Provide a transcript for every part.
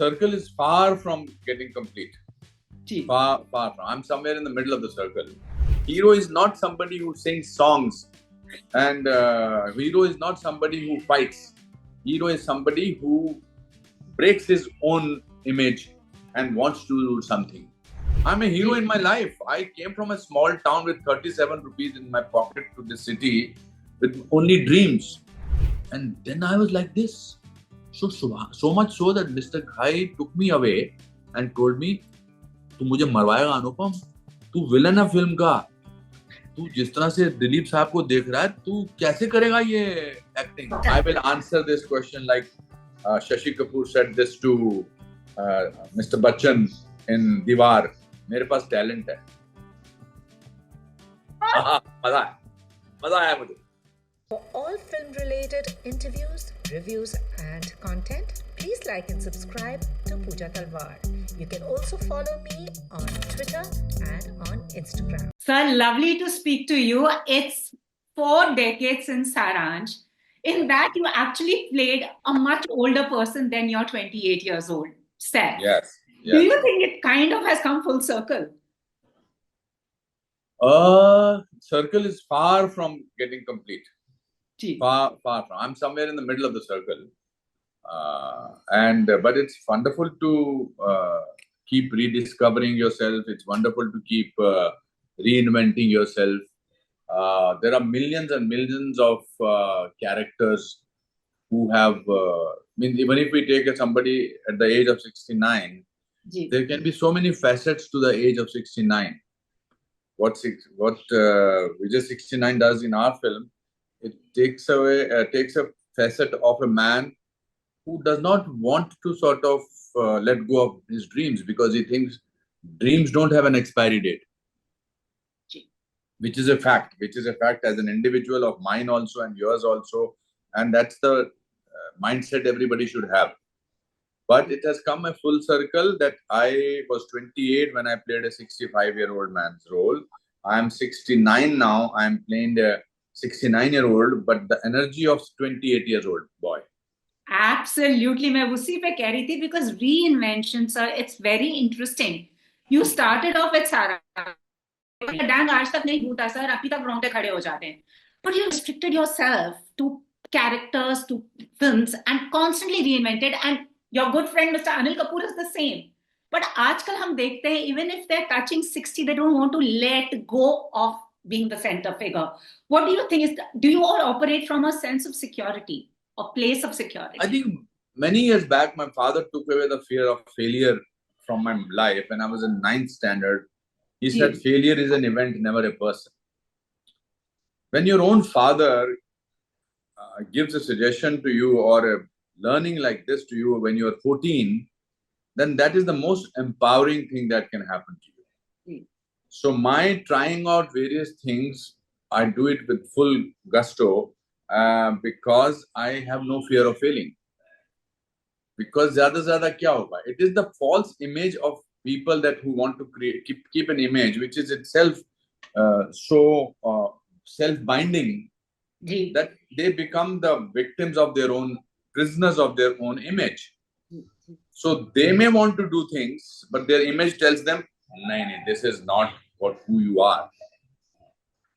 circle is far from getting complete. Gee. Far from. I'm somewhere in the middle of the circle. Hero is not somebody who sings songs, and hero is not somebody who fights. Hero is somebody who breaks his own image and wants to do something. I'm a hero in my life. I came from a small town with 37 rupees in my pocket to this city with only dreams. And then I was like this. So much so that Mr. Ghai took me away and told me, तू मुझे मरवाएगा अनुपम, तू villain है film का, तू जिस तरह से दिलीप साहब को देख रहा है, तू कैसे करेगा ये acting? I will answer this question like Shashi Kapoor said this to Mr. Bachchan in Diwar. मेरे पास टैलेंट है. मजा आया मुझे. For all film-related interviews, reviews, and content, please like and subscribe to Pooja Talwar. You can also follow me on Twitter and on Instagram. Sir, lovely to speak to you. It's 4 decades since Saransh. In that, you actually played a much older person than your 28 years old self. Yes. Do you think it kind of has come full circle? Circle is far from getting complete. Gee. Far from. I'm somewhere in the middle of the circle. But it's wonderful to keep rediscovering yourself. It's wonderful to keep reinventing yourself. There are millions and millions of characters who have, even if we take somebody at the age of 69, there can be so many facets to the age of 69. What Vijay 69 does in our film, it takes a facet of a man who does not want to sort of let go of his dreams because he thinks dreams don't have an expiry date. Which is a fact as an individual of mine also and yours also. And that's the mindset everybody should have. But it has come a full circle that I was 28 when I played a 65-year-old man's role. I am 69 now. I am playing a 69-year-old, but the energy of 28-year-old boy. Absolutely. मैं उसी पे कह रही थी because reinvention, sir, it's very interesting. You started off with Sarah. Dang आज तक नहीं भूटा sir, अभी तक रोंगटे खड़े हो जाते हैं. But you restricted yourself to characters, to films, and constantly reinvented. And your good friend Mr. Anil Kapoor is the same. But आजकल हम देखते हैं, even if they're touching 60, they don't want to let go of being the center figure. What do you think do you all operate from a sense of security, a place of security? I think many years back, my father took away the fear of failure from my life when I was in 9th standard. He said, failure is an event, never a person. When your own father gives a suggestion to you or a learning like this to you when you are 14, then that is the most empowering thing that can happen to you. So my trying out various things, I do it with full gusto because I have no fear of failing. Because zyada kya hoga? It is the false image of people that who want to keep an image which is itself so self-binding that they become the victims of their own, prisoners of their own image. So they may want to do things, but their image tells them, "No, this is not who you are."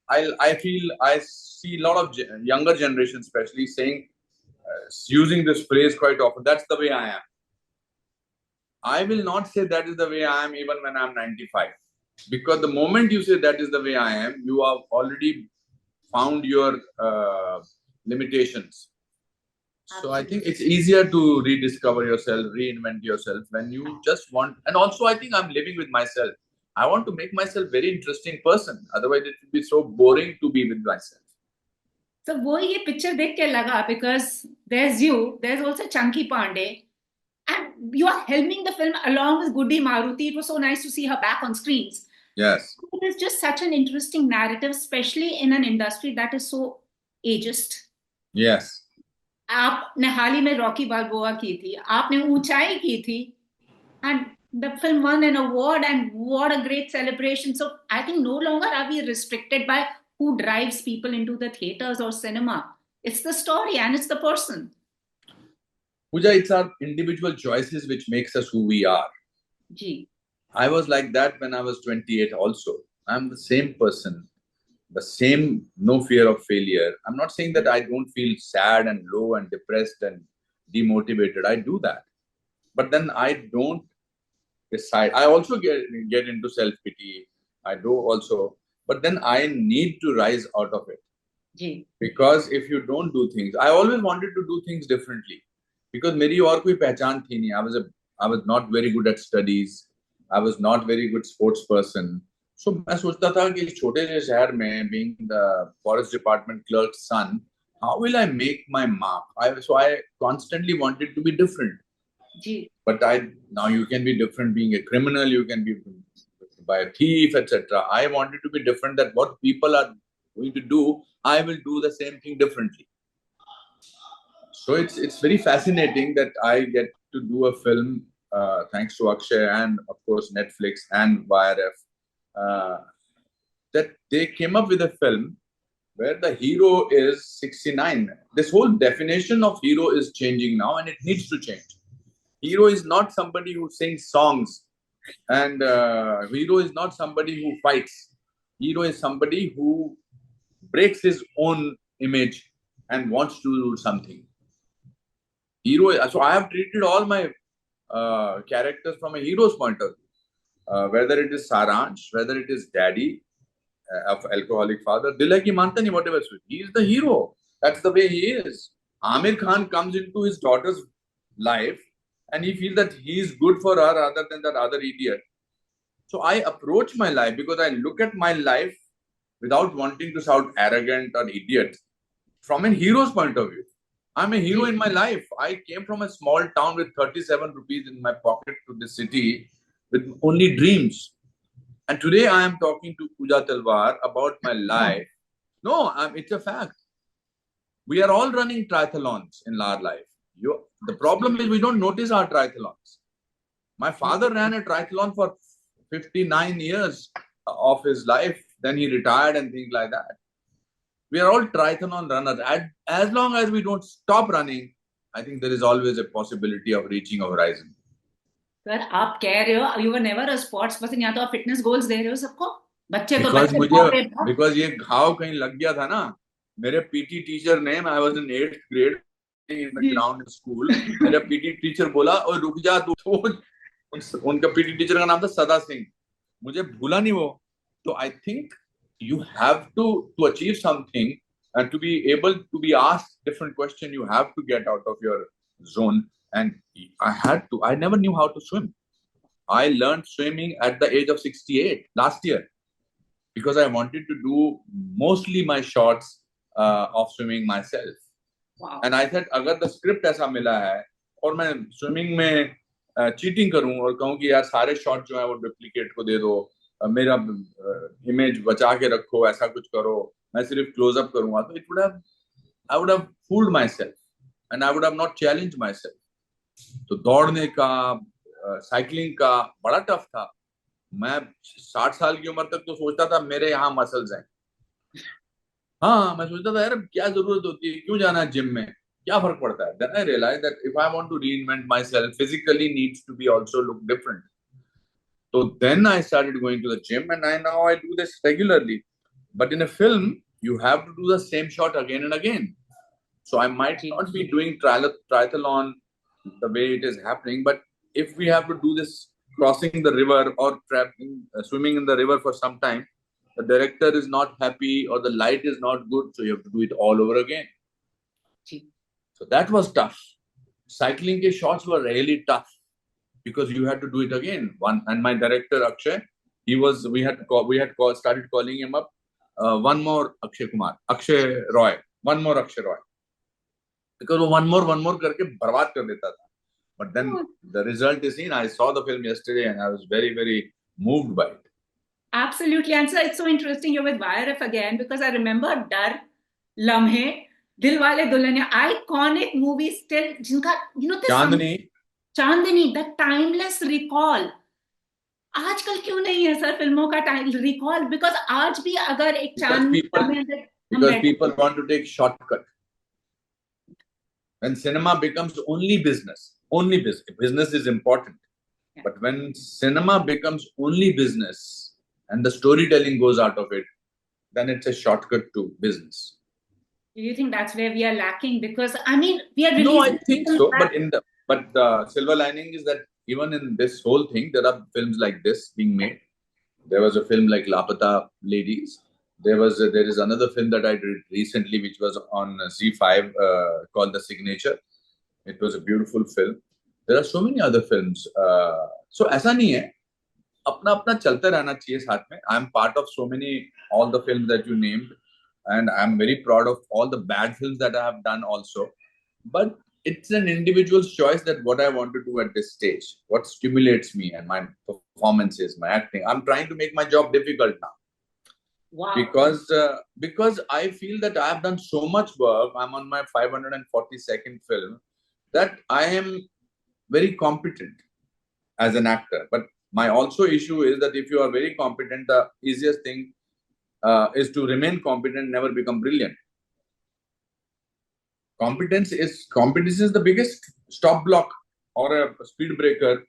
I see a lot of younger generation, especially saying, using this phrase quite often. That's the way I am. I will not say that is the way I am even when I'm 95. Because the moment you say that is the way I am, you have already found your limitations. So I think it's easier to rediscover yourself, reinvent yourself when you just want. And also I think I'm living with myself. I want to make myself a very interesting person. Otherwise it would be so boring to be with myself. So वो ये picture देख के लगा because there's you, there's also Chunky Pandey. And you are helming the film along with Goody Maruti. It was so nice to see her back on screens. Yes. It is just such an interesting narrative, especially in an industry that is so ageist. Yes. आपने हाल ही में Rocky बाल्बोआ की थी, आपने ऊंचाई की थी, and the film won an award, and what a great celebration. So I think no longer are we restricted by who drives people into the theaters or cinema. It's the story and it's the person. Pooja, it's our individual choices which makes us who we are. Ji. I was like that when I was 28 also. I'm the same person, the same no fear of failure. I'm not saying that I don't feel sad and low and depressed and demotivated. I do that. But then I don't decide. I also get into self-pity. I do also. But then I need to rise out of it. Ji. Because if you don't do things, I always wanted to do things differently. Because मेरी और कोई पहचान थी नहीं. I was not very good at studies. I was not very good sports person. So मैं सोचता था कि इस छोटे से शहर में, being the forest department clerk's son, how will I make my mark? So I constantly wanted to be different. जी. But now you can be different being a criminal, you can be by a thief, etc. I wanted to be different, that what people are going to do, I will do the same thing differently. So it's very fascinating that I get to do a film, thanks to Akshay and of course Netflix and YRF, that they came up with a film where the hero is 69. This whole definition of hero is changing now, and it needs to change. Hero is not somebody who sings songs, and hero is not somebody who fights. Hero is somebody who breaks his own image and wants to do something. Hero. So I have treated all my characters from a hero's point of view. Whether it is Saransh, whether it is Daddy of alcoholic father, Dil hai ki manta nahi, whatever. He is the hero. That's the way he is. Amir Khan comes into his daughter's life and he feels that he is good for her rather than that other idiot. So I approach my life because I look at my life without wanting to sound arrogant or idiot from a hero's point of view. I'm a hero in my life. I came from a small town with 37 rupees in my pocket to this city with only dreams. And today I am talking to Pooja Talwar about my life. No, it's a fact. We are all running triathlons in our life. The problem is we don't notice our triathlons. My father ran a triathlon for 59 years of his life. Then he retired and things like that. We are all triathlon runners. As long as we don't stop running, I think there is always a possibility of reaching a horizon. Sir आप कह रहे हो you were never a sports person, या तो आप fitness goals दे रहे हो सबको, बच्चे तो बच्चे because ये घाव कहीं लग गया था ना. मेरे पीटी टीचर ने, I was in 8th grade in the ground in school. मेरा पीटी टीचर बोला और रुक जा तू. उनका पीटी टीचर का नाम था सदा सिंह. मुझे भूला नहीं वो. तो I think you have to achieve something and to be able to be asked different question, you have to get out of your zone. And I never knew how to swim. I learned swimming at the age of 68 last year because I wanted to do mostly my shots of swimming myself. Wow. And I said, अगर the script ऐसा मिला है और मैं swimming में cheating करूं और कहूं कि यार सारे shot जो है वो duplicate को दे दो, मेरा image बचा के रखो, ऐसा कुछ करो, मैं सिर्फ close up करूंगा, तो I would have fooled myself and I would have not challenged myself. तो दौड़ने का, साइकिलिंग का बड़ा टफ था. मैं 60 साल की उम्र तक तो सोचता था मेरे यहाँ मसल्स हैं. हाँ, मैं सोचता था यार क्या जरूरत होती है, क्यों जाना है जिम में, क्या फर्क पड़ता है. Then I realized that if I want to reinvent myself, physically needs to be also look different. So then I started going to the gym and now I do this regularly. But in a film, you have to do the same shot again and again. So I might not be doing triathlon the way it is happening, but if we have to do this crossing the river or swimming in the river for some time, the director is not happy or the light is not good, so you have to do it all over again. So that was tough. Cycling ke shots were really tough because you had to do it again. And my director Akshay, we had started calling him up. One more Akshay Roy. Because वो one more करके बर्बाद कर देता था. But then the result is seen. I saw the film yesterday and I was very, very moved by it. Absolutely. And so it's so interesting you're with YRF again because I remember Dar, Lamhe, Dilwale Dulhania, iconic movies still, jinka, Chandni, the timeless recall. आजकल क्यों नहीं है sir फिल्मों का time recall? Because आज भी अगर एक चांदनी because people want to take shortcut. When cinema becomes only business, business is important. Yeah. But when cinema becomes only business and the storytelling goes out of it, then it's a shortcut to business. Do you think that's where we are lacking? Because I mean, we are No, I releasing think films so. back. But the silver lining is that even in this whole thing, there are films like this being made. There was a film like Lapata Ladies. There is another film that I did recently, which was on Z5 called The Signature. It was a beautiful film. There are so many other films. So ऐसा नहीं है. अपना अपना चलते रहना चाहिए साथ में. I'm part of so many all the films that you named, and I'm very proud of all the bad films that I have done also. But it's an individual's choice that what I want to do at this stage, what stimulates me and my performances, my acting. I'm trying to make my job difficult now. Wow. Because I feel that I have done so much work. I'm on my 542nd film that I am very competent as an actor. But my also issue is that if you are very competent, the easiest thing is to remain competent, never become brilliant. Competence is the biggest stop block or a speed breaker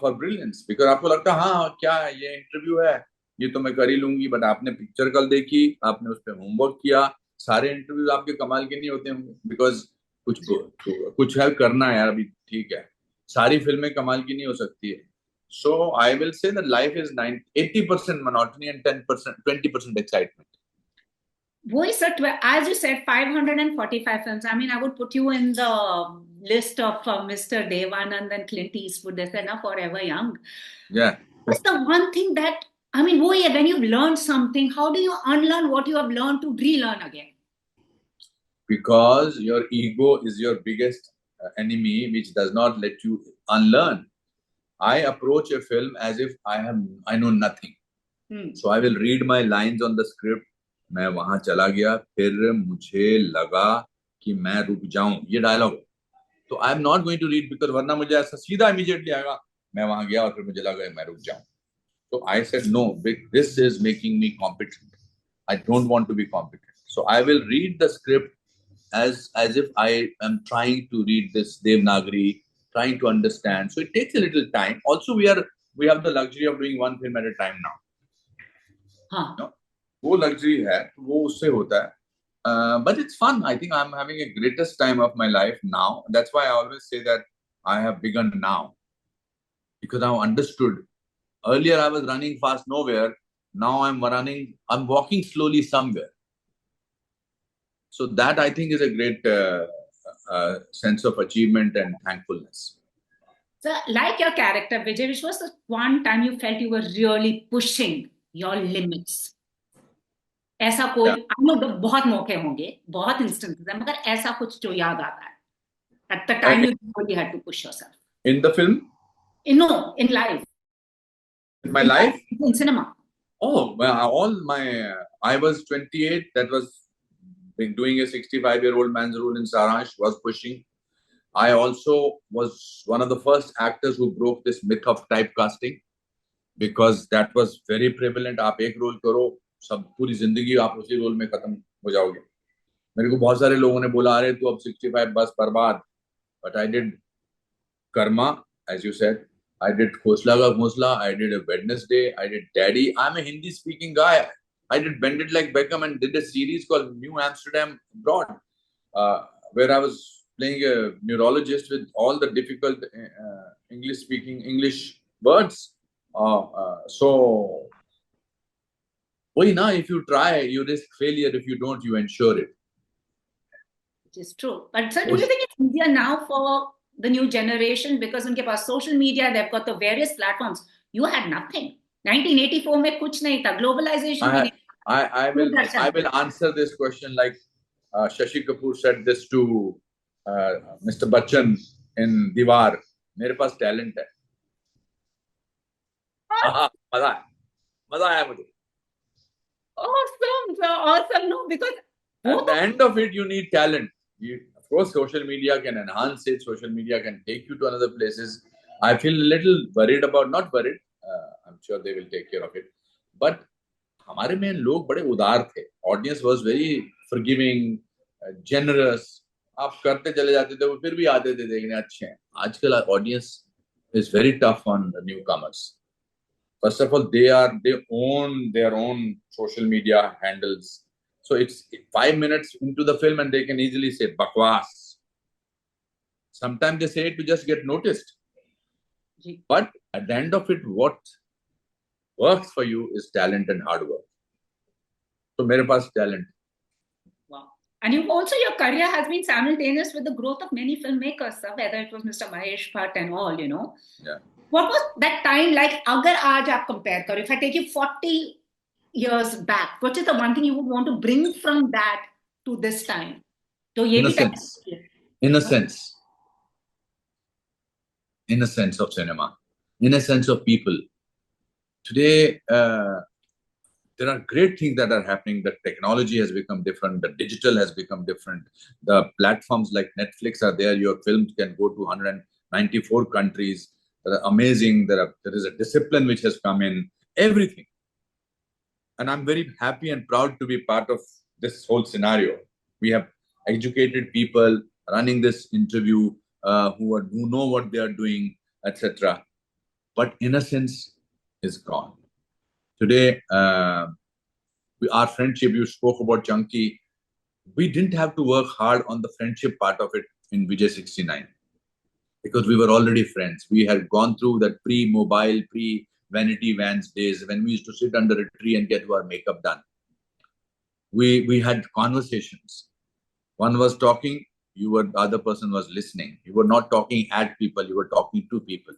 for brilliance. Because आपको लगता है हाँ क्या ये interview है, ये तो मैं कर ही लूंगी, बट आपने पिक्चर कल देखी, आपने उस पर होमवर्क किया, सारे इंटरव्यूज आपके कमाल के नहीं होते होंगे, बिकॉज कुछ है करना है यार अभी, ठीक है, सारी फिल्में कमाल की नहीं हो सकती है. So I will say that life is 80% monotony and 20% excitement. Voice at, as you said, 545 films. I mean, I would put you in the list of Mr. Devanand and Clint Eastwood. They said, "Na forever young." Yeah. What's the one thing that, I mean, when you've learned something, how do you unlearn what you have learned to relearn again? Because your ego is your biggest enemy, which does not let you unlearn. I approach a film as if I know nothing. So I will read my lines on the script. मैं वहां चला गया, फिर मुझे लगा कि मैं रुक जाऊं, ये डायलॉग. तो I am not going to read, because वरना मुझे ऐसा सीधा इमीडिएटली आएगा, मैं वहां गया और फिर मुझे लगा मैं रुक जाऊं. तो I said no, this is making me competent. I don't want to be competent. So I will read the script as if I am trying to read this Devanagari, trying to understand. So it takes a little time. Also, we have the luxury of doing one film at a time now. No? वो luxury है, वो उससे होता है. But it's fun. I think I'm having a greatest time of my life now. That's why I always say that I have begun now, because I've understood. Earlier I was running fast nowhere. Now I'm walking slowly somewhere. So that I think is a great sense of achievement and thankfulness. So, like your character, Vijay, which was the one time you felt you were really pushing your limits? ऐसा कोई, I know बहुत मौके होंगे, बहुत instances है, मगर ऐसा कुछ जो याद आता है at the time you really had to push yourself. In the film? No, in life. In my life? In cinema. Oh, I was 28. That was doing a 65-year-old man's role in Saransh, was pushing. I also was one of the first actors who broke this myth of typecasting, because that was very prevalent. आप एक role करो, सब पूरी जिंदगी आप उसी role में खत्म हो जाओगे. मेरे को बहुत सारे लोगों ने बोला, अरे तू अब 65 बस बर्बाद. But I did Karma, as you said. I did Khosla Ka Khosla. I did a Wednesday. I did Daddy. I'm a Hindi-speaking guy. I did Bend It Like Beckham and did a series called New Amsterdam Abroad, where I was playing a neurologist with all the difficult English words. So, if you try, you risk failure. If you don't, you ensure it. Which is true. But sir, do you think it's easier now for the new generation, because unke paas social media, they've got the various platforms? You had nothing. 1984 mein kuch nahi tha. Globalization. I will answer this question like Shashi Kapoor said this to Mr. Bachchan in Diwar. मेरे पास talent है. मजा आया मुझे. Awesome, sir. Awesome. No, because at the end of it, you need talent. Of course, social media can enhance it. Social media can take you to another places. I feel a little worried about, not worried. I'm sure they will take care of it. But हमारे में लोग बड़े उदार थे. Audience was very forgiving, generous. आप करते चले जाते थे, वो फिर भी आते थे देखने, अच्छे हैं. आजकल audience is very tough on the newcomers. First of all, they own their own social media handles. So it's 5 minutes into the film and they can easily say bakwas. Sometimes they say it to just get noticed. But at the end of it, what works for you is talent and hard work. So मेरे पास talent. Wow. And you also, your career has been simultaneous with the growth of many filmmakers, sir, whether it was Mr. Mahesh Bhatt and all, you know. Yeah. What was that time like? Agar aaj aap compare karo, if I take you 40 years back, what is the one thing you would want to bring from that to this time? So Innocence of cinema, innocence of people. Today, there are great things that are happening. The technology has become different. The digital has become different. The platforms like Netflix are there. Your films can go to 194 countries. They're amazing. There is a discipline which has come in. Everything. And I'm very happy and proud to be part of this whole scenario. We have educated people running this interview who know what they are doing, etc. But innocence is gone. Today, our friendship, you spoke about Chunky. We didn't have to work hard on the friendship part of it in Vijay 69 because we were already friends. We had gone through that pre-mobile, pre-vanity vans days when we used to sit under a tree and get our makeup done. We had conversations. One was talking, the other person was listening. You were not talking at people, you were talking to people.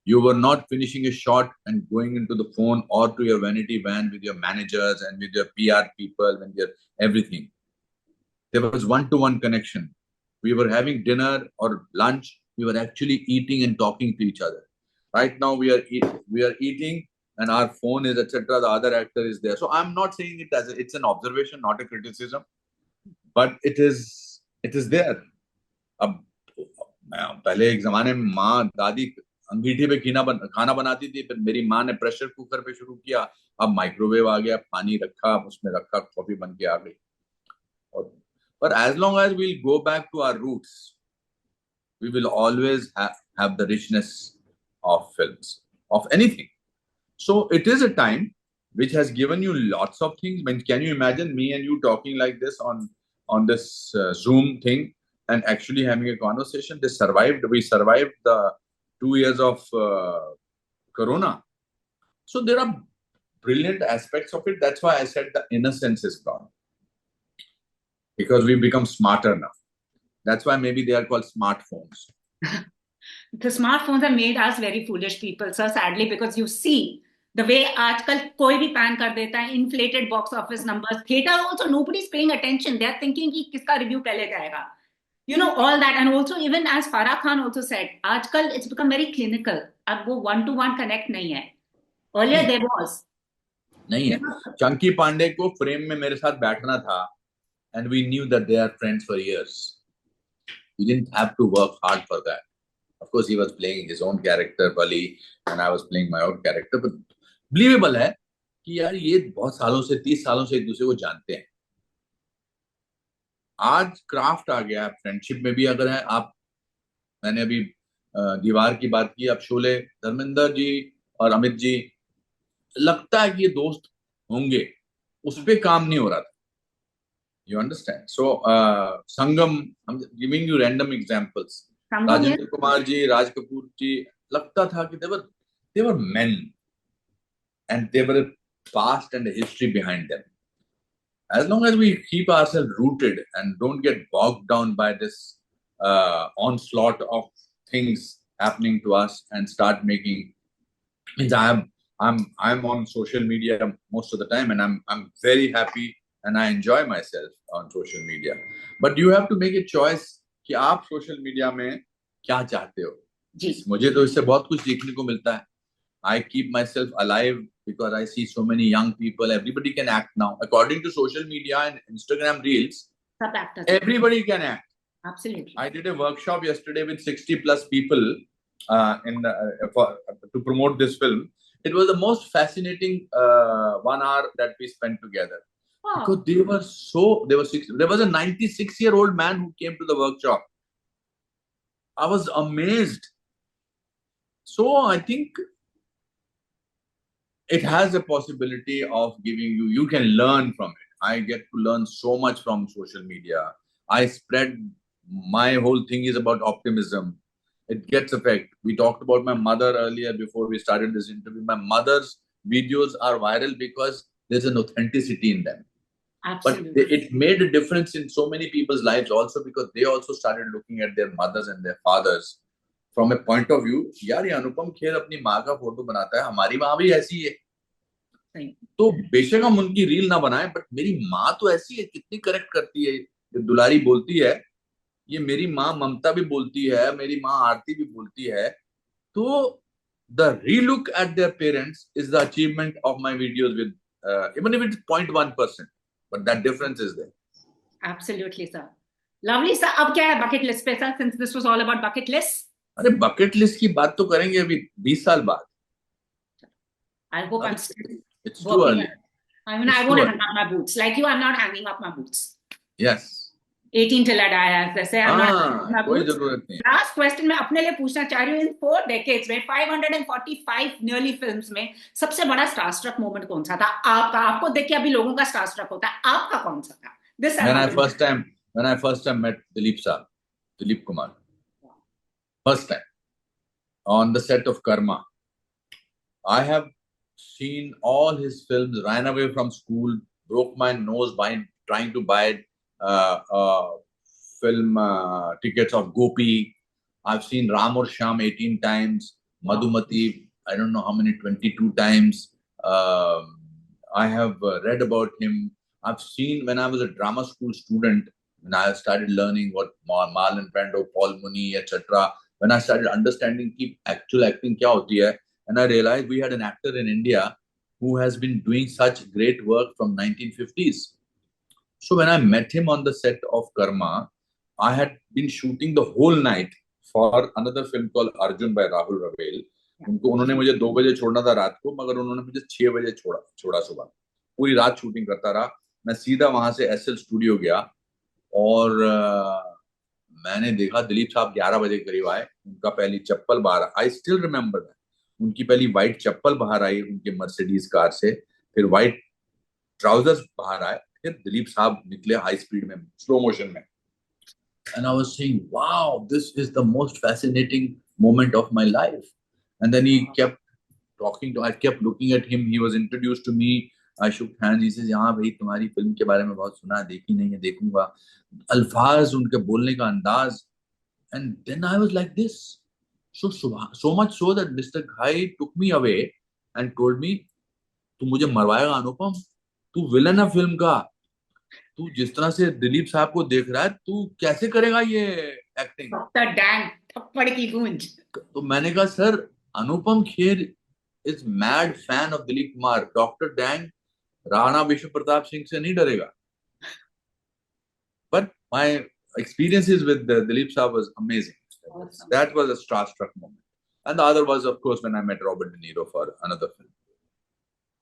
You were not finishing a shot and going into the phone or to your vanity van with your managers and with your PR people and your everything. There was one-to-one connection. We were having dinner or lunch. We were actually eating and talking to each other. Right now we are eating and our phone is etc. The other actor is there. So I'm not saying it as it's an observation, not a criticism, but it is there. अब पहले एक जमाने में माँ दादी अंगीठी पे खाना बनाती थी, फिर मेरी माँ ने प्रेशर कुकर पे शुरू किया, अब माइक्रोवेव आ गया, पानी रखा, उसमें रखा, कॉफी बन के आ गई. But as long as we'll go back to our roots, we will always have the richness of films, of anything. So it is a time which has given you lots of things. Can you imagine me and you talking like this on this Zoom thing and actually having a conversation? We survived the 2 years of Corona. So there are brilliant aspects of it. That's why I said the innocence is gone. Because we've become smarter now. That's why maybe they are called smartphones. The smartphones have made us very foolish people, sir, sadly, because you see the way आजकल कोई भी pan कर देता है, inflated box office numbers. Theater also, nobody's paying attention. They're thinking कि किसका review पहले जाएगा. You know, all that. And also, even as Farah Khan also said, आजकल it's become very clinical. अब वो one-to-one connect नहीं है. Earlier there was. नहीं है. Chunky Pandey को frame में मेरे साथ बैठना था. And we knew that they are friends for years. We didn't have to work hard for that. Of course, he was playing his own character, Bali, and I was playing my own character. But believable है कि यार ये बहुत सालों से 30 सालों से एक दूसरे को जानते हैं. आज क्राफ्ट आ गया फ्रेंडशिप में भी. अगर है आप, मैंने अभी दीवार की बात की, अब शोले धर्मेंद्र जी और अमित जी, लगता है कि ये दोस्त होंगे, उस पे काम नहीं हो रहा था. You understand? So, Sangam, I'm giving you random examples. Rajendra Kumar ji, Raj Kapoor ji, लगता था कि they were men, and they were a past and a history behind them. As long as we keep ourselves rooted and don't get bogged down by this onslaught of things happening to us and start making. Means I'm on social media most of the time, and I'm very happy. And I enjoy myself on social media. But you have to make a choice कि आप social media में क्या चाहते हो. मुझे तो इससे बहुत कुछ सीखने को मिलता है. I keep myself alive because I see so many young people. Everybody can act now. According to social media and Instagram reels, everybody can act. Absolutely. I did a workshop yesterday with 60 plus people to promote this film. It was the most fascinating 1 hour that we spent together. Wow. Because they were six. There was a 96-year-old man who came to the workshop. I was amazed. So I think it has a possibility of giving you can learn from it. I get to learn so much from social media. My whole thing is about optimism. It gets effect. We talked about my mother earlier before we started this interview. My mother's videos are viral because there's an authenticity in them. Absolutely. But it made a difference in so many people's lives also, because they also started looking at their mothers and their fathers from a point of view, यार ये अनुपम खेर अपनी माँ का photo बनाता है, हमारी माँ भी ऐसी है. तो बेशक हम उनकी रील ना बनाएं, बट मेरी माँ तो ऐसी है, कितनी करेक्ट करती है, ये दुलारी बोलती है, ये मेरी माँ ममता भी बोलती है, मेरी माँ आरती भी बोलती है. तो the relook at their parents is the achievement of my videos with even if it's 0.1%, but that difference is there. Absolutely, sir. Lovely, sir. अब क्या है bucket list पे, sir? Since this was all about bucket list. अरे bucket list की बात तो करेंगे अभी 20 साल बाद. I hope I'm it's too early. I mean, I won't hang up my boots. Like you, I'm not hanging up my boots. Yes. 18 till I die, as they say. I'm not hanging up my कोई boots. जरूरत नहीं. Last question मैं अपने लिए पूछना चाह रही हूँ. In 4 decades में 545 nearly films में सबसे बड़ा starstruck moment कौन सा था आपका? आपको देख के अभी लोगों का starstruck होता है, आपका कौन सा था? When I first time met Dilip Kumar, first time on the set of Karma. I have seen all his films, ran away from school, broke my nose by trying to buy film tickets of Gopi. I've seen Ram aur Shyam 18 times, Madhumati, I don't know how many, 22 times. I have read about him. I've seen when I was a drama school student, when I started learning what Marlon Brando, Paul Muni, etc. When I started understanding actual acting kya hoti hai, and I realized we had an actor in India who has been doing such great work from 1950s. So when I met him on the set of Karma, I had been shooting the whole night for another film called Arjun by Rahul Ravel. उन्होंने मुझे 2 बजे छोड़ना था रात को, मगर उन्होंने मुझे 6 बजे छोड़ा सुबह. पूरी रात शूटिंग करता रहा. मैं सीधा वहां से एसएल स्टूडियो गया और मैंने देखा दिलीप साहब 11 बजे करीब आए. उनका पहली चप्पल बाहर, आई स्टिल रिमेम्बर दैट, उनकी पहली व्हाइट चप्पल बाहर आई उनके मर्सिडीज कार से, फिर व्हाइट ट्राउजर्स बाहर आए, फिर दिलीप साहब निकले हाई स्पीड में, स्लो मोशन में. And I was saying, wow, this is the most fascinating moment of my life. And then he kept talking to, I kept looking at him. He was introduced to me. I shook hands. He says, हाँ भाई तुम्हारी film के बारे में बहुत सुना, देखी नहीं है, देखूंगा. अल्फाज, उनके बोलने का अंदाज. And then I was like this. So much so that Mr. Ghai took me away and told me, तू मुझे मरवाएगा अनुपम, तू विलन है फिल्म का, तू जिस तरह से दिलीप साहब को देख रहा है, तू कैसे करेगा ये एक्टिंग? थप्पड़ की गूंज. तो मैंने कहा, sir, Anupam Kher is mad fan of Dilip Kumar. Doctor Dang Rana Vishwa Pratap Singh से नहीं डरेगा. But my experiences with Dilip Saab was amazing. Awesome. That was a starstruck moment. And the other was, of course, when I met Robert De Niro for another film.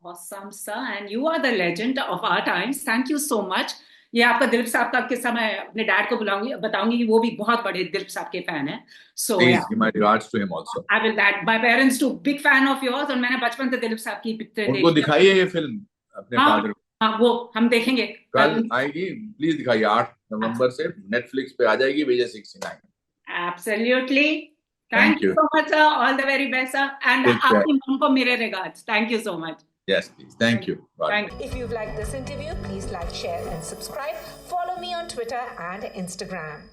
Awesome, sir. And you are the legend of our times. Thank you so much. ये आपका दिलीप साहब का किस्सा मैं अपने dad को बताऊंगी कि वो भी बहुत बड़े दिलीप साहब के फैन हैं. So please give my regards to him also. I will that. My parents too big fan of yours. और मैंने बचपन से दिलीप साहब की पिक्चर उनको दिखाइए ये फिल्म अपने फादर को. हाँ, वो हम देखेंगे. कल आएगी, प्लीज दिखाइए. 8 नवंबर से नेटफ्लिक्स पे आ जाएगी, विजय 69. Absolutely. Thank you so much, sir. All the very best, sir. And आपकी mom को मेरे regards. Thank you so much. Yes, please. Thank you. Thank you. If you've liked this interview, please like, share, and subscribe. Follow me on Twitter and Instagram.